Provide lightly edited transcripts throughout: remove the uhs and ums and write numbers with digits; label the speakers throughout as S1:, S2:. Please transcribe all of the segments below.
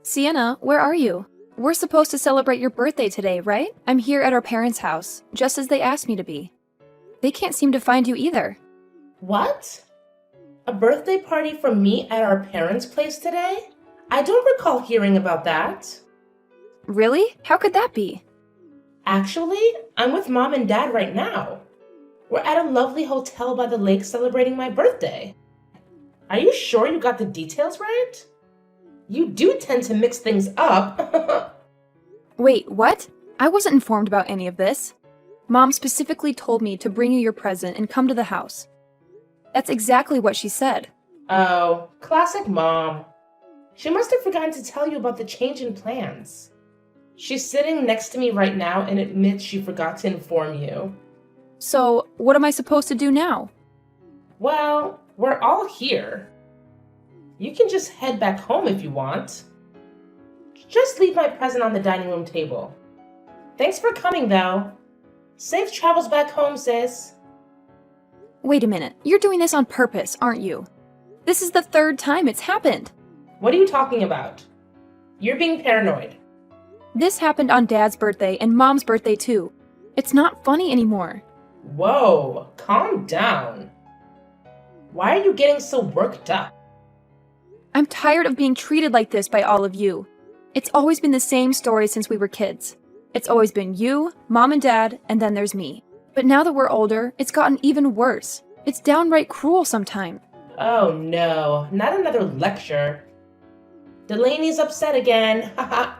S1: Sienna, where are you? We're supposed to celebrate your birthday today, right? I'm here at our parents' house, just as they asked me to be. They can't seem to find you either.
S2: What? A birthday party for me at our parents' place today? I don't recall hearing about that.
S1: Really? How could that be?
S2: Actually, I'm with mom and dad right now. We're at a lovely hotel by the lake celebrating my birthday. Are you sure you got the details right? You do tend to mix things up.
S1: Wait, what? I wasn't informed about any of this. Mom specifically told me to bring you your present and come to the house. That's exactly what she said.
S2: Oh, classic mom. She must have forgotten to tell you about the change in plans. She's sitting next to me right now and admits she forgot to inform you.
S1: So, what am I supposed to do now?
S2: Well, we're all here. You can just head back home if you want. Just leave my present on the dining room table. Thanks for coming, though. Safe travels back home, sis.
S1: Wait a minute, you're doing this on purpose, aren't you? This is the third time it's happened.
S2: What are you talking about? You're being paranoid.
S1: This happened on Dad's birthday and Mom's birthday too. It's not funny anymore.
S2: Whoa, calm down. Why are you getting so worked up?
S1: I'm tired of being treated like this by all of you. It's always been the same story since we were kids. It's always been you, Mom and Dad, and then there's me. But now that we're older, it's gotten even worse. It's downright cruel sometimes.
S2: Oh no, not another lecture. Delaney's upset again, haha.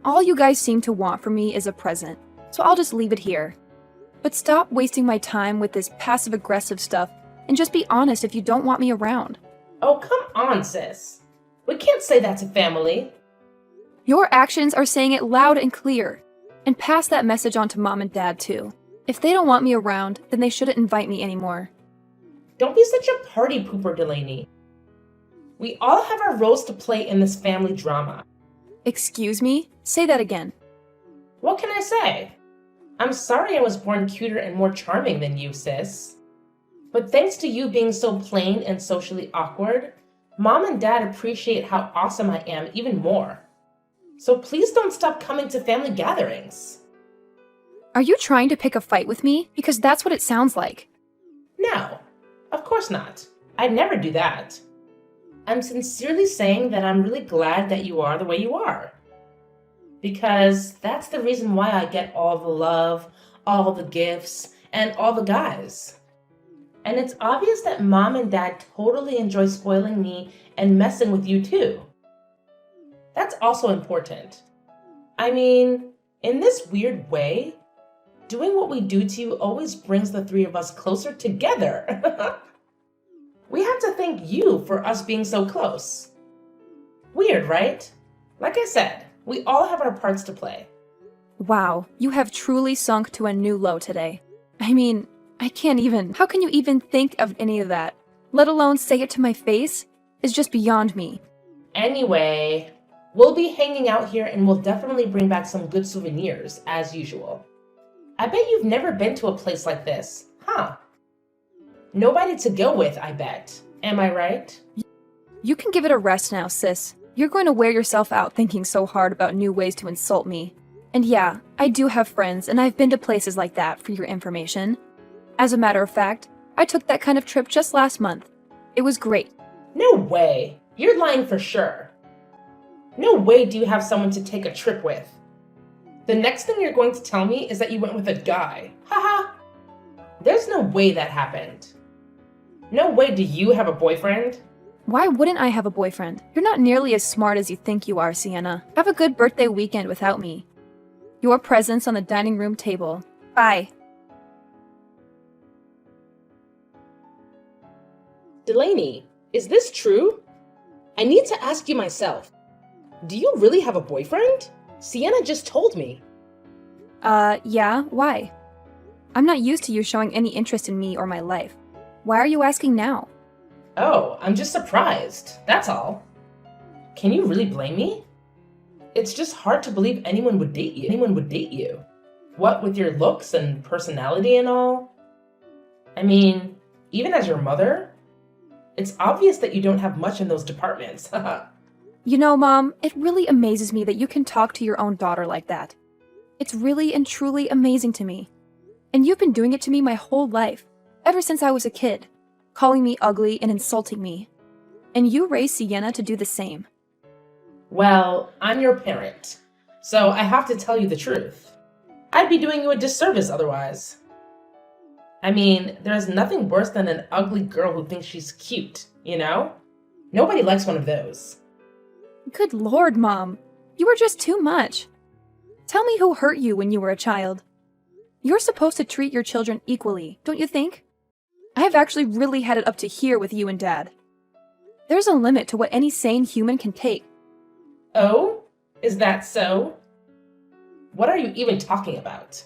S1: All you guys seem to want from me is a present, so I'll just leave it here. But stop wasting my time with this passive-aggressive stuff, and just be honest if you don't want me around.
S2: Oh, come on, sis. We can't say that to family.
S1: Your actions are saying it loud and clear. And pass that message on to Mom and Dad, too. If they don't want me around, then they shouldn't invite me anymore.
S2: Don't be such a party pooper, Delaney. We all have our roles to play in this family drama.
S1: Excuse me? Say that again.
S2: What can I say? I'm sorry I was born cuter and more charming than you, sis. But thanks to you being so plain and socially awkward, Mom and Dad appreciate how awesome I am even more. So please don't stop coming to family gatherings.
S1: Are you trying to pick a fight with me? Because that's what it sounds like.
S2: No, of course not. I'd never do that. I'm sincerely saying that I'm really glad that you are the way you are. Because that's the reason why I get all the love, all the gifts, and all the guys. And it's obvious that Mom and Dad totally enjoy spoiling me and messing with you too. That's also important. I mean, in this weird way, doing what we do to you always brings the three of us closer together. We have to thank you for us being so close. Weird, right? Like I said, we all have our parts to play.
S1: Wow, you have truly sunk to a new low today. I mean, I can't even. How can you even think of any of that? Let alone say it to my face? Is just beyond me.
S2: Anyway, we'll be hanging out here and we'll definitely bring back some good souvenirs, as usual. I bet you've never been to a place like this, huh? Nobody to go with, I bet. Am I right?
S1: You can give it a rest now, sis. You're going to wear yourself out thinking so hard about new ways to insult me. And yeah, I do have friends, and I've been to places like that, for your information. As a matter of fact, I took that kind of trip just last month. It was great.
S2: No way. You're lying for sure. No way do you have someone to take a trip with. The next thing you're going to tell me is that you went with a guy. Haha. There's no way that happened. No way do you have a boyfriend?
S1: Why wouldn't I have a boyfriend? You're not nearly as smart as you think you are, Sienna. Have a good birthday weekend without me. Your presents on the dining room table. Bye.
S2: Delaney, is this true? I need to ask you myself. Do you really have a boyfriend? Sienna just told me.
S1: Yeah, why? I'm not used to you showing any interest in me or my life. Why are you asking now?
S2: Oh, I'm just surprised. That's all. Can you really blame me? It's just hard to believe anyone would date you. What with your looks and personality and all? I mean, even as your mother, it's obvious that you don't have much in those departments.
S1: You know, Mom, it really amazes me that you can talk to your own daughter like that. It's really and truly amazing to me. And you've been doing it to me my whole life, ever since I was a kid, calling me ugly and insulting me. And you raised Sienna to do the same.
S2: Well, I'm your parent, so I have to tell you the truth. I'd be doing you a disservice otherwise. I mean, there's nothing worse than an ugly girl who thinks she's cute, you know? Nobody likes one of those.
S1: Good Lord, Mom. You were just too much. Tell me who hurt you when you were a child. You're supposed to treat your children equally, don't you think? I have actually really had it up to here with you and Dad. There's a limit to what any sane human can take.
S2: Oh? Is that so? What are you even talking about?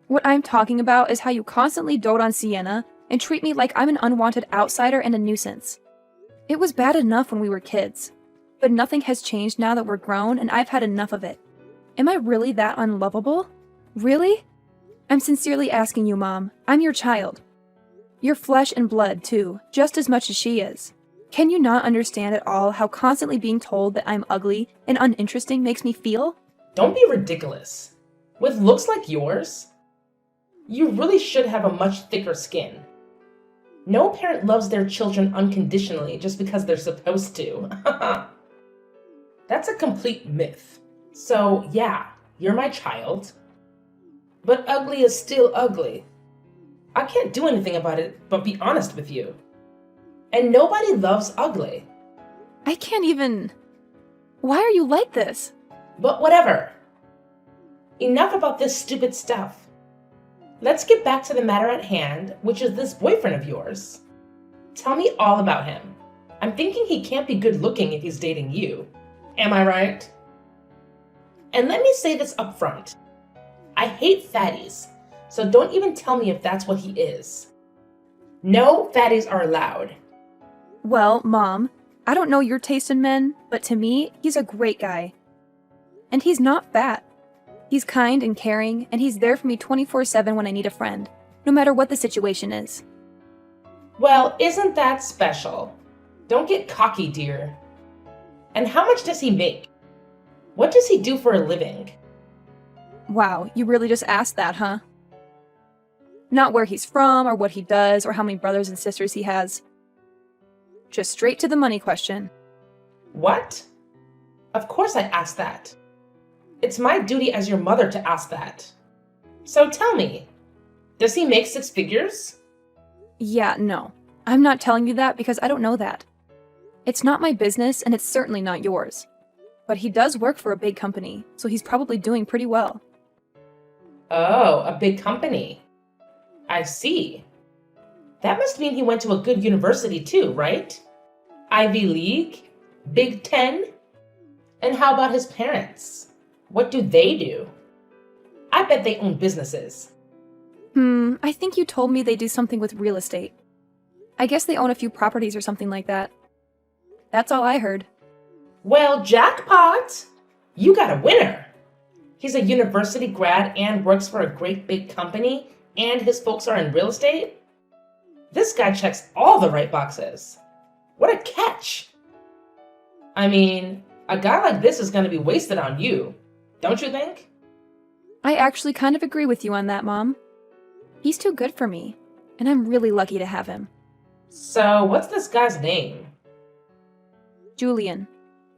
S1: What I'm talking about is how you constantly dote on Sienna and treat me like I'm an unwanted outsider and a nuisance. It was bad enough when we were kids, but nothing has changed now that we're grown and I've had enough of it. Am I really that unlovable? Really? I'm sincerely asking you, Mom. I'm your child. You're flesh and blood, too, just as much as she is. Can you not understand at all how constantly being told that I'm ugly and uninteresting makes me feel?
S2: Don't be ridiculous. With looks like yours, you really should have a much thicker skin. No parent loves their children unconditionally just because they're supposed to. That's a complete myth. So, yeah, you're my child. But ugly is still ugly. I can't do anything about it but be honest with you. And nobody loves ugly.
S1: I can't even... Why are you like this?
S2: But whatever. Enough about this stupid stuff. Let's get back to the matter at hand, which is this boyfriend of yours. Tell me all about him. I'm thinking he can't be good looking if he's dating you. Am I right? And let me say this up front. I hate fatties, so don't even tell me if that's what he is. No fatties are allowed.
S1: Well, Mom, I don't know your taste in men, but to me, he's a great guy. And he's not fat. He's kind and caring, and he's there for me 24/7 when I need a friend, no matter what the situation is.
S2: Well, isn't that special? Don't get cocky, dear. And how much does he make? What does he do for a living?
S1: Wow, you really just asked that, huh? Not where he's from, or what he does, or how many brothers and sisters he has. Just straight to the money question.
S2: What? Of course I asked that. It's my duty as your mother to ask that. So tell me, does he make 6 figures?
S1: Yeah, no. I'm not telling you that because I don't know that. It's not my business, and it's certainly not yours. But he does work for a big company, so he's probably doing pretty well.
S2: Oh, a big company. I see. That must mean he went to a good university too, right? Ivy League? Big Ten? And how about his parents? What do they do? I bet they own businesses.
S1: I think you told me they do something with real estate. I guess they own a few properties or something like that. That's all I heard.
S2: Well, jackpot! You got a winner! He's a university grad and works for a great big company, and his folks are in real estate? This guy checks all the right boxes. What a catch! I mean, a guy like this is going to be wasted on you, don't you think?
S1: I actually kind of agree with you on that, Mom. He's too good for me, and I'm really lucky to have him.
S2: So, what's this guy's name?
S1: Julian.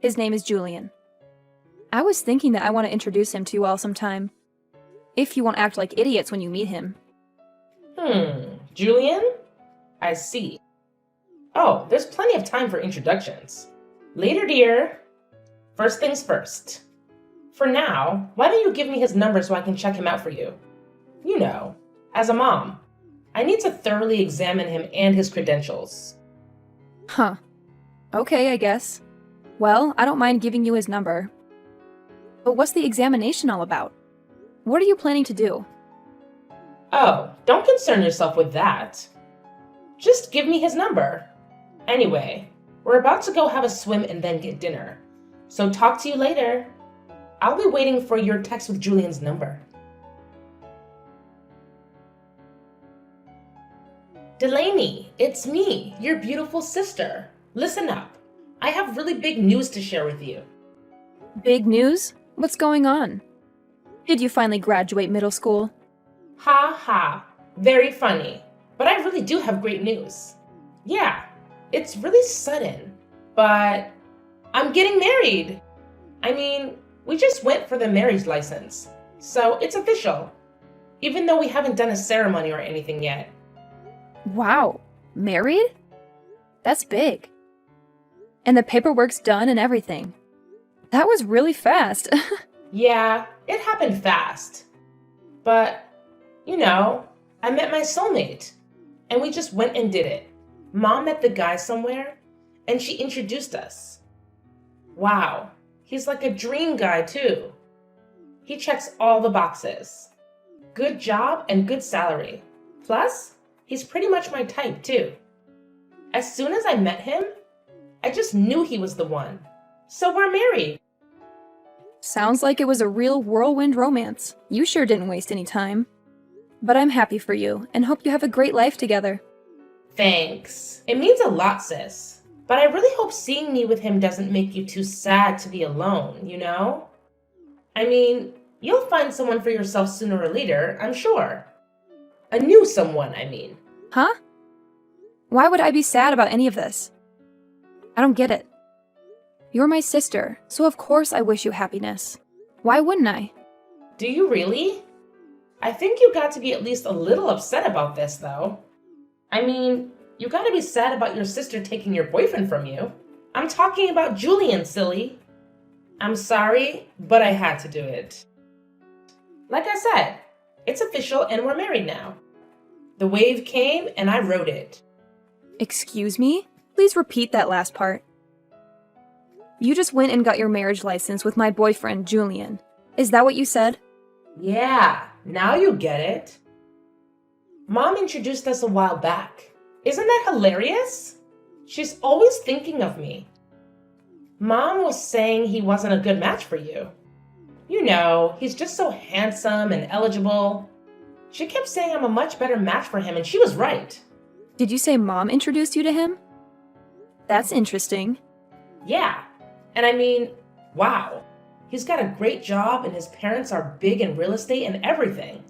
S1: His name is Julian. I was thinking that I want to introduce him to you all sometime. If you won't act like idiots when you meet him.
S2: Julian? I see. Oh, there's plenty of time for introductions. Later, dear. First things first. For now, why don't you give me his number so I can check him out for you? You know, as a mom, I need to thoroughly examine him and his credentials.
S1: Huh. Okay, I guess. Well, I don't mind giving you his number. But what's the examination all about? What are you planning to do?
S2: Oh, don't concern yourself with that. Just give me his number. Anyway, we're about to go have a swim and then get dinner. So talk to you later. I'll be waiting for your text with Julian's number. Delaney, it's me, your beautiful sister. Listen up. I have really big news to share with you.
S1: Big news? What's going on? Did you finally graduate middle school?
S2: Ha ha. Very funny. But I really do have great news. Yeah, it's really sudden, but I'm getting married. I mean, we just went for the marriage license, so it's official, even though we haven't done a ceremony or anything yet.
S1: Wow, married? That's big. And the paperwork's done and everything. That was really fast.
S2: Yeah, it happened fast. But, I met my soulmate, and we just went and did it. Mom met the guy somewhere, and she introduced us. Wow, he's like a dream guy, too. He checks all the boxes. Good job and good salary. Plus, he's pretty much my type, too. As soon as I met him, I just knew he was the one. So we're married.
S1: Sounds like it was a real whirlwind romance. You sure didn't waste any time. But I'm happy for you and hope you have a great life together.
S2: Thanks. It means a lot, sis. But I really hope seeing me with him doesn't make you too sad to be alone, you know? I mean, you'll find someone for yourself sooner or later, I'm sure. A new someone, I mean.
S1: Huh? Why would I be sad about any of this? I don't get it. You're my sister, so of course I wish you happiness. Why wouldn't I?
S2: Do you really? I think you got to be at least a little upset about this, though. I mean, you gotta be sad about your sister taking your boyfriend from you. I'm talking about Julian, silly. I'm sorry, but I had to do it. Like I said, it's official and we're married now. The wave came and I rode it.
S1: Excuse me? Please repeat that last part. You just went and got your marriage license with my boyfriend, Julian. Is that what you said?
S2: Yeah, now you get it. Mom introduced us a while back. Isn't that hilarious? She's always thinking of me. Mom was saying he wasn't a good match for you. You know, he's just so handsome and eligible. She kept saying I'm a much better match for him, and she was right.
S1: Did you say Mom introduced you to him? That's interesting.
S2: Yeah, and I mean, wow. He's got a great job, and his parents are big in real estate and everything.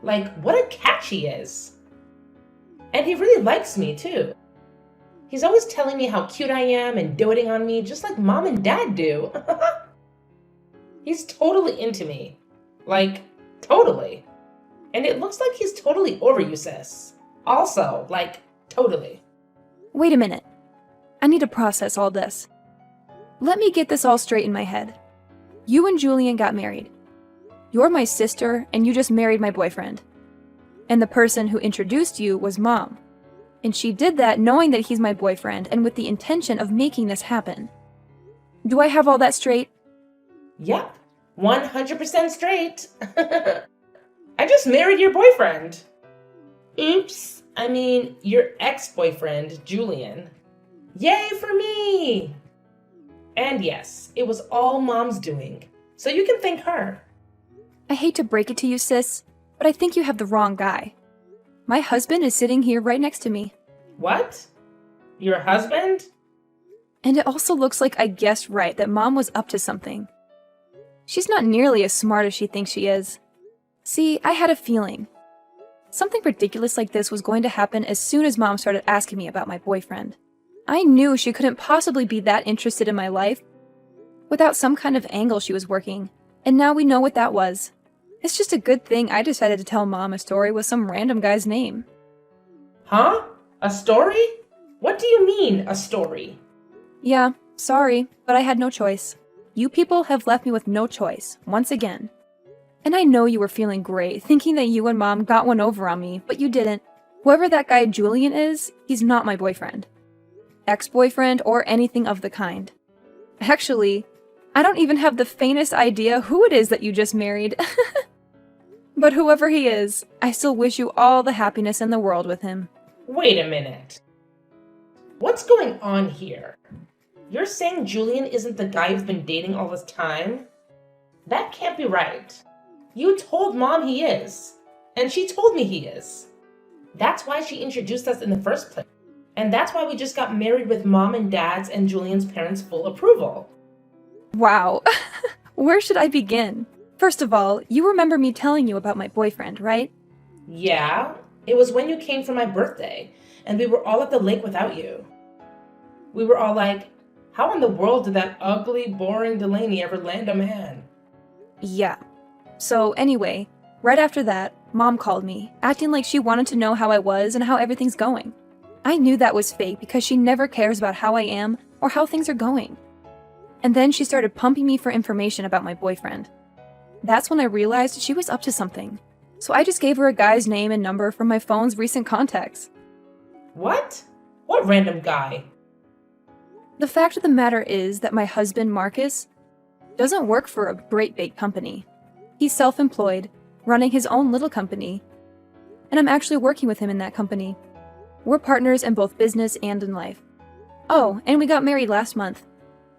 S2: Like, what a catch he is. And he really likes me, too. He's always telling me how cute I am and doting on me, just like Mom and Dad do. He's totally into me. Like, totally. And it looks like he's totally over you, sis. Also, like, totally.
S1: Wait a minute. I need to process all this. Let me get this all straight in my head. You and Julian got married. You're my sister, and you just married my boyfriend. And the person who introduced you was Mom. And she did that knowing that he's my boyfriend and with the intention of making this happen. Do I have all that straight?
S2: Yep, 100% straight. I just married your boyfriend. Oops, I mean your ex-boyfriend, Julian. Yay for me! And yes, it was all Mom's doing, so you can thank her.
S1: I hate to break it to you, sis, but I think you have the wrong guy. My husband is sitting here right next to me.
S2: What? Your husband?
S1: And it also looks like I guessed right that Mom was up to something. She's not nearly as smart as she thinks she is. See, I had a feeling. Something ridiculous like this was going to happen as soon as Mom started asking me about my boyfriend. I knew she couldn't possibly be that interested in my life without some kind of angle she was working, and now we know what that was. It's just a good thing I decided to tell Mom a story with some random guy's name.
S2: Huh? A story? What do you mean, a story?
S1: Yeah, sorry, but I had no choice. You people have left me with no choice, once again. And I know you were feeling great, thinking that you and Mom got one over on me, but you didn't. Whoever that guy Julian is, he's not my boyfriend. Ex-boyfriend or anything of the kind. Actually, I don't even have the faintest idea who it is that you just married. But whoever he is, I still wish you all the happiness in the world with him.
S2: Wait a minute. What's going on here? You're saying Julian isn't the guy you've been dating all this time? That can't be right. You told Mom he is, and she told me he is. That's why she introduced us in the first place. And that's why we just got married with mom and dad's and Julian's parents' full approval.
S1: Wow. Where should I begin? First of all, you remember me telling you about my boyfriend, right?
S2: Yeah, it was when you came for my birthday, and we were all at the lake without you. We were all like, how in the world did that ugly, boring Delaney ever land a man?
S1: Yeah. So anyway, right after that, Mom called me, acting like she wanted to know how I was and how everything's going. I knew that was fake because she never cares about how I am or how things are going. And then she started pumping me for information about my boyfriend. That's when I realized she was up to something. So I just gave her a guy's name and number from my phone's recent contacts.
S2: What? What random guy?
S1: The fact of the matter is that my husband, Marcus, doesn't work for a great big company. He's self-employed, running his own little company. And I'm actually working with him in that company. We're partners in both business and in life. Oh, and we got married last month.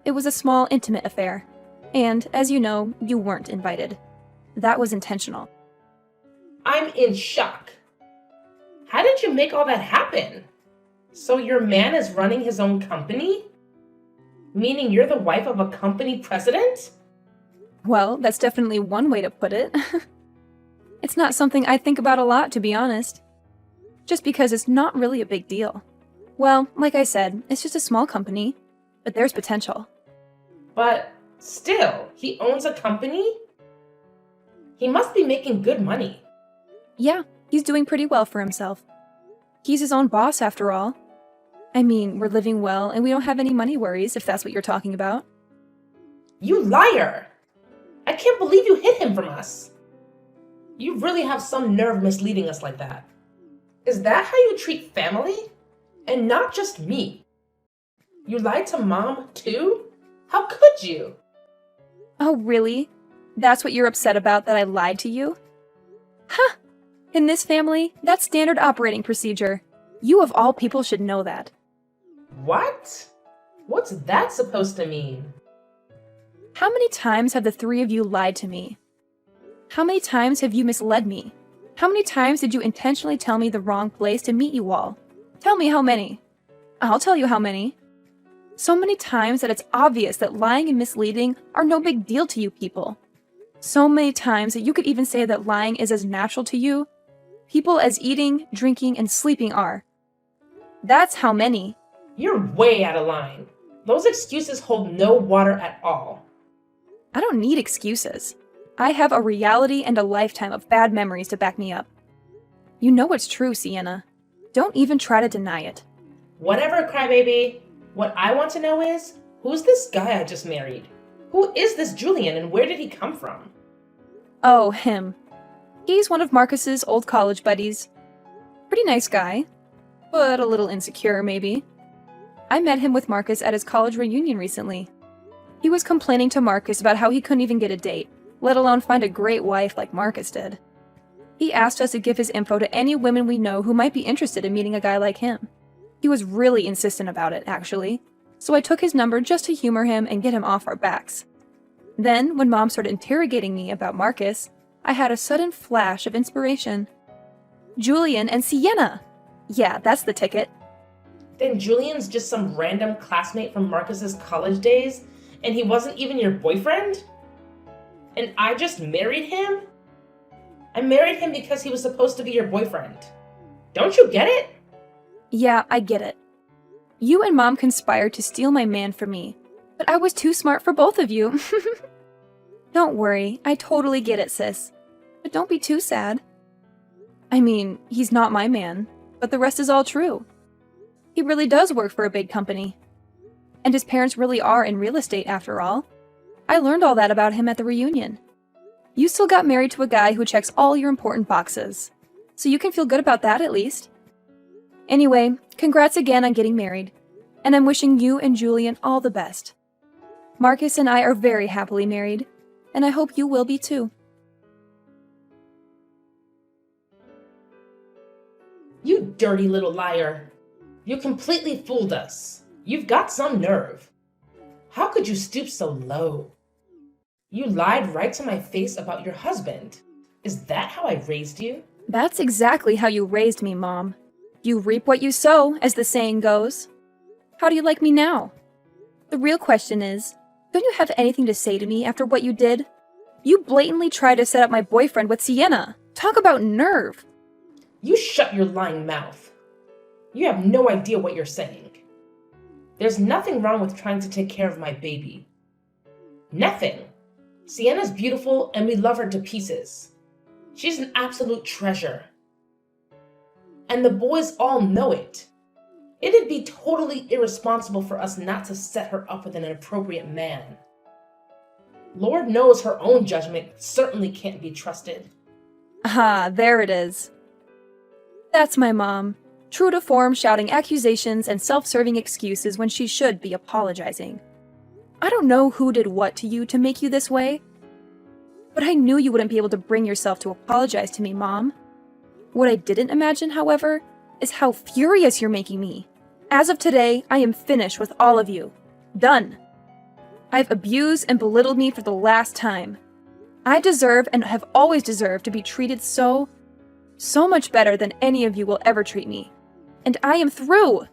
S1: It was a small, intimate affair. And, as you know, you weren't invited. That was intentional.
S2: I'm in shock. How did you make all that happen? So your man is running his own company? Meaning you're the wife of a company president?
S1: Well, that's definitely one way to put it. It's not something I think about a lot, to be honest. Just because it's not really a big deal. Well, like I said, it's just a small company, but there's potential.
S2: But still, he owns a company? He must be making good money.
S1: Yeah, he's doing pretty well for himself. He's his own boss, after all. I mean, we're living well, and we don't have any money worries, if that's what you're talking about.
S2: You liar! I can't believe you hid him from us. You really have some nerve misleading us like that. Is that how you treat family? And not just me. You lied to Mom, too? How could you?
S1: Oh, really? That's what you're upset about, that I lied to you? Huh! In this family, that's standard operating procedure. You of all people should know that.
S2: What? What's that supposed to mean?
S1: How many times have the three of you lied to me? How many times have you misled me? How many times did you intentionally tell me the wrong place to meet you all? Tell me how many. I'll tell you how many. So many times that it's obvious that lying and misleading are no big deal to you people. So many times that you could even say that lying is as natural to you people as eating, drinking, and sleeping are. That's how many.
S2: You're way out of line. Those excuses hold no water at all.
S1: I don't need excuses. I have a reality and a lifetime of bad memories to back me up. You know it's true, Sienna. Don't even try to deny it.
S2: Whatever, crybaby. What I want to know is, who's this guy I just married? Who is this Julian and where did he come from?
S1: Oh, him. He's one of Marcus's old college buddies. Pretty nice guy, but a little insecure, maybe. I met him with Marcus at his college reunion recently. He was complaining to Marcus about how he couldn't even get a date, let alone find a great wife like Marcus did. He asked us to give his info to any women we know who might be interested in meeting a guy like him. He was really insistent about it, actually, so I took his number just to humor him and get him off our backs. Then, when Mom started interrogating me about Marcus, I had a sudden flash of inspiration. Julian and Sienna! Yeah, that's the ticket.
S2: Then Julian's just some random classmate from Marcus's college days, and he wasn't even your boyfriend? And I just married him? I married him because he was supposed to be your boyfriend. Don't you get it?
S1: Yeah, I get it. You and Mom conspired to steal my man from me, but I was too smart for both of you. Don't worry, I totally get it, sis. But don't be too sad. I mean, he's not my man, but the rest is all true. He really does work for a big company. And his parents really are in real estate, after all. I learned all that about him at the reunion. You still got married to a guy who checks all your important boxes, so you can feel good about that at least. Anyway, congrats again on getting married, and I'm wishing you and Julian all the best. Marcus and I are very happily married, and I hope you will be too.
S2: You dirty little liar. You completely fooled us. You've got some nerve. How could you stoop so low? You lied right to my face about your husband. Is that how I raised you?
S1: That's exactly how you raised me, Mom. You reap what you sow, as the saying goes. How do you like me now? The real question is, don't you have anything to say to me after what you did? You blatantly tried to set up my boyfriend with Sienna. Talk about nerve.
S2: You shut your lying mouth. You have no idea what you're saying. There's nothing wrong with trying to take care of my baby. Nothing. Sienna's beautiful and we love her to pieces. She's an absolute treasure. And the boys all know it. It'd be totally irresponsible for us not to set her up with an appropriate man. Lord knows her own judgment certainly can't be trusted.
S1: Ah, there it is. That's my mom. True to form, shouting accusations and self-serving excuses when she should be apologizing. I don't know who did what to you to make you this way, but I knew you wouldn't be able to bring yourself to apologize to me, Mom. What I didn't imagine, however, is how furious you're making me. As of today, I am finished with all of you. Done. I've abused and belittled me for the last time. I deserve and have always deserved to be treated so much better than any of you will ever treat me. And I am through.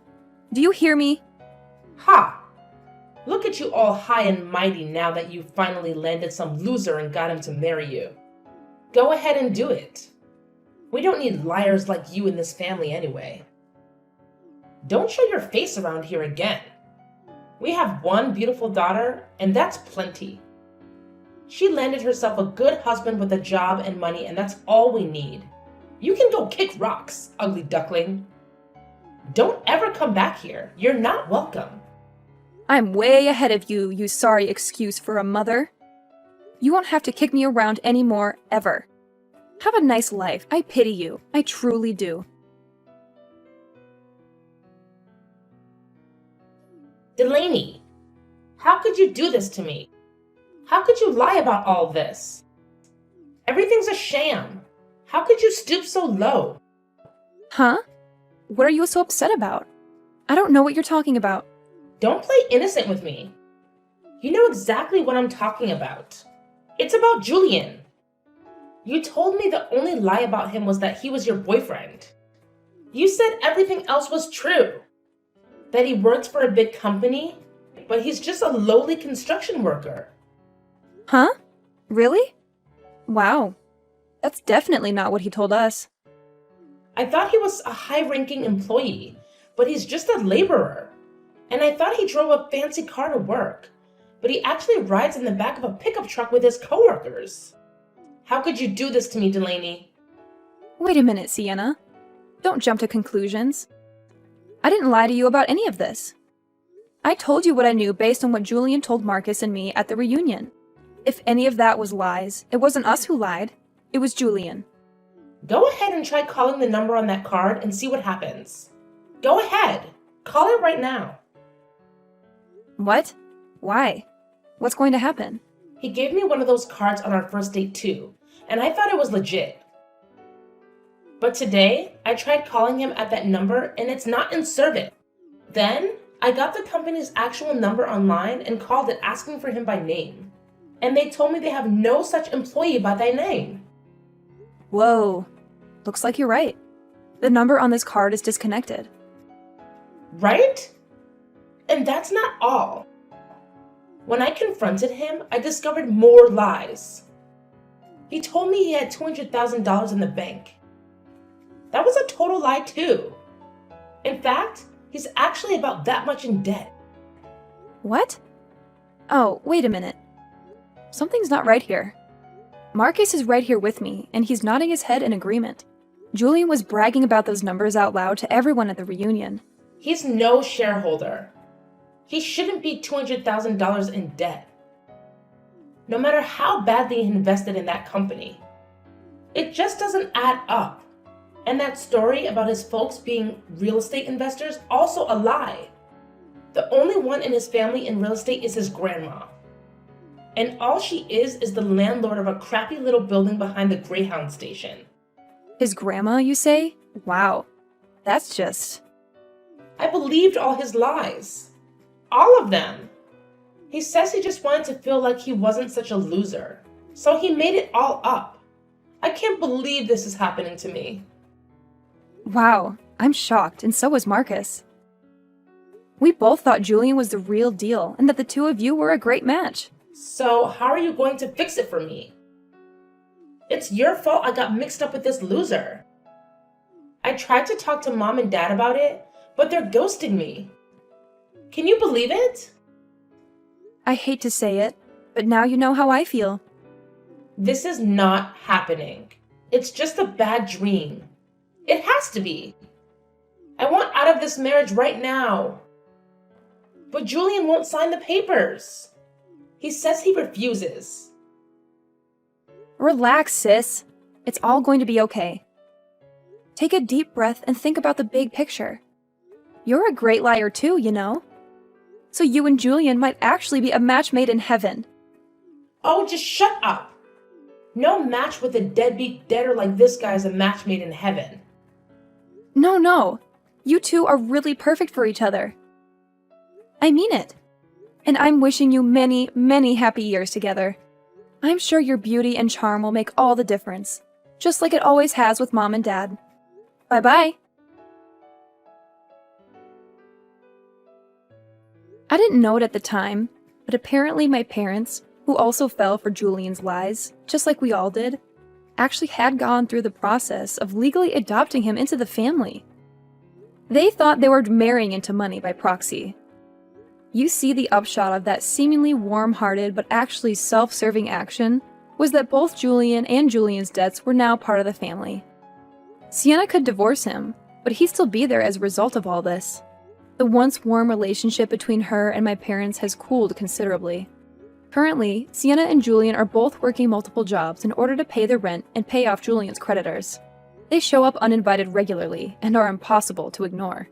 S1: Do you hear me?
S2: Ha! Look at you all high and mighty now that you've finally landed some loser and got him to marry you. Go ahead and do it. We don't need liars like you in this family anyway. Don't show your face around here again. We have one beautiful daughter, and that's plenty. She landed herself a good husband with a job and money, and that's all we need. You can go kick rocks, ugly duckling. Don't ever come back here. You're not welcome.
S1: I'm way ahead of you, you sorry excuse for a mother. You won't have to kick me around anymore, ever. Have a nice life. I pity you. I truly do.
S2: Delaney, how could you do this to me? How could you lie about all this? Everything's a sham. How could you stoop so low?
S1: Huh? What are you so upset about? I don't know what you're talking about.
S2: Don't play innocent with me. You know exactly what I'm talking about. It's about Julian. You told me the only lie about him was that he was your boyfriend. You said everything else was true. That he works for a big company, but he's just a lowly construction worker.
S1: Huh? Really? Wow. That's definitely not what he told us.
S2: I thought he was a high-ranking employee, but he's just a laborer. And I thought he drove a fancy car to work, but he actually rides in the back of a pickup truck with his coworkers. How could you do this to me, Delaney?
S1: Wait a minute, Sienna. Don't jump to conclusions. I didn't lie to you about any of this. I told you what I knew based on what Julian told Marcus and me at the reunion. If any of that was lies, it wasn't us who lied. It was Julian.
S2: Go ahead and try calling the number on that card and see what happens. Go ahead. Call it right now.
S1: What? Why? What's going to happen?
S2: He gave me one of those cards on our first date too, and I thought it was legit. But today, I tried calling him at that number and it's not in service. Then, I got the company's actual number online and called it asking for him by name. And they told me they have no such employee by that name.
S1: Whoa. Looks like you're right. The number on this card is disconnected.
S2: Right? And that's not all. When I confronted him, I discovered more lies. He told me he had $200,000 in the bank. That was a total lie too. In fact, he's actually about that much in debt.
S1: What? Oh, wait a minute. Something's not right here. Marcus is right here with me, and he's nodding his head in agreement. Julian was bragging about those numbers out loud to everyone at the reunion.
S2: He's no shareholder. He shouldn't be $200,000 in debt. No matter how badly he invested in that company. It just doesn't add up. And that story about his folks being real estate investors, also a lie. The only one in his family in real estate is his grandma. And all she is the landlord of a crappy little building behind the Greyhound station.
S1: His grandma, you say? Wow. That's just...
S2: I believed all his lies. All of them. He says he just wanted to feel like he wasn't such a loser. So he made it all up. I can't believe this is happening to me.
S1: Wow. I'm shocked, and so was Marcus. We both thought Julian was the real deal and that the two of you were a great match.
S2: So how are you going to fix it for me? It's your fault I got mixed up with this loser. I tried to talk to Mom and Dad about it, but they're ghosting me. Can you believe it?
S1: I hate to say it, but now you know how I feel.
S2: This is not happening. It's just a bad dream. It has to be. I want out of this marriage right now. But Julian won't sign the papers. He says he refuses.
S1: Relax, sis. It's all going to be okay. Take a deep breath and think about the big picture. You're a great liar too, you know. So you and Julian might actually be a match made in heaven.
S2: Oh, just shut up. No match with a deadbeat debtor like this guy is a match made in heaven.
S1: No. You two are really perfect for each other. I mean it. And I'm wishing you many, many happy years together. I'm sure your beauty and charm will make all the difference, just like it always has with Mom and Dad. Bye-bye. I didn't know it at the time, but apparently my parents, who also fell for Julian's lies, just like we all did, actually had gone through the process of legally adopting him into the family. They thought they were marrying into money by proxy. You see, the upshot of that seemingly warm-hearted but actually self-serving action was that both Julian and Julian's debts were now part of the family. Sienna could divorce him, but he'd still be there as a result of all this. The once warm relationship between her and my parents has cooled considerably. Currently, Sienna and Julian are both working multiple jobs in order to pay their rent and pay off Julian's creditors. They show up uninvited regularly and are impossible to ignore.